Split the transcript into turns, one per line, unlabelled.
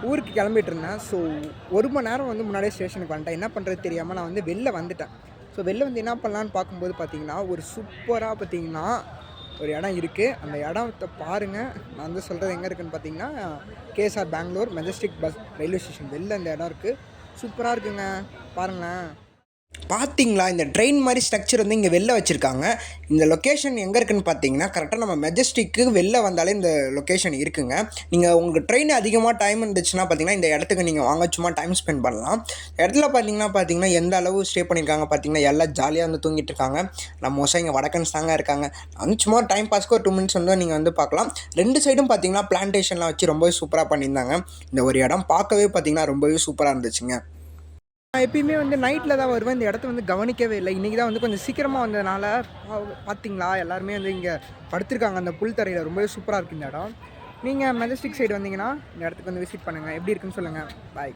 ஊருக்கு கிளம்பிட்டு இருந்தேன். ஸோ 1 மணி நேரம் வந்து முன்னாடியே ஸ்டேஷனுக்கு வந்துட்டேன். என்ன பண்ணுறது தெரியாமல் நான் வந்து வெளில வந்துட்டேன். ஸோ வெளில வந்து என்ன பண்ணலான்னு பார்க்கும்போது பார்த்தீங்கன்னா, ஒரு சூப்பராக பார்த்தீங்கன்னா ஒரு இடம் இருக்குது. அந்த இடத்த பாருங்கள். நான் வந்து சொல்கிறது எங்கே இருக்குதுன்னு பார்த்தீங்கன்னா, KSR Bengaluru Majestic bus railway station வெளில இந்த இடம் இருக்குது. சூப்பராக இருக்குங்க, பாருங்களேன். பார்த்தீங்களா, இந்த ட்ரெயின் மாதிரி ஸ்ட்ரக்சர் வந்து இங்கே வெளில வச்சுருக்காங்க. இந்த லொக்கேஷன் எங்கே இருக்குதுன்னு பார்த்தீங்கன்னா, கரெக்டாக நம்ம மெஜஸ்டிக்கு வெளில வந்தாலே இந்த லொக்கேஷன் இருக்குங்க. நீங்கள் உங்களுக்கு ட்ரெயின் அதிகமாக டைம் இருந்துச்சுன்னா பார்த்தீங்கன்னா, இந்த இடத்துக்கு நீங்கள் வாங்க சும்மா டைம் ஸ்பெண்ட் பண்ணலாம். இடத்துல பார்த்தீங்கன்னா எந்த அளவு ஸ்டே பண்ணியிருக்காங்க பார்த்தீங்கன்னா, எல்லாம் ஜாலியாக வந்து தூங்கிட்டு இருக்காங்க. நம்ம மோஸ்ட்டாக இங்கே வடக்கன்ஸ் தாங்க இருக்காங்க. வந்து சும்மா டைம் பாஸ்க்கு ஒரு 2 மினிட்ஸ் வந்து நீங்கள் வந்து பார்க்கலாம். 2 சைடும் பார்த்தீங்கன்னா பிளான்டேஷன்லாம் வச்சு ரொம்பவே சூப்பராக பண்ணியிருந்தாங்க. இந்த ஒரு இடம் பார்க்கவே பார்த்தீங்கன்னா ரொம்பவே சூப்பராக இருந்துச்சுங்க. நான் எப்பயுமே வந்து நைட்டில் தான் வருவேன். இந்த இடத்த வந்து கவனிக்கவே இல்லை. இன்றைக்கி தான் வந்து கொஞ்சம் சீக்கிரமாக வந்ததுனால பார்த்தீங்களா, எல்லாருமே வந்து இங்கே படுத்திருக்காங்க அந்த புல் தரையில். ரொம்பவே சூப்பராக இருக்குது இந்த இடம். நீங்கள் மெஜஸ்டிக் சைடு வந்தீங்கன்னா இந்த இடத்துக்கு வந்து விசிட் பண்ணுங்கள். எப்படி இருக்குன்னு சொல்லுங்கள். பாய்.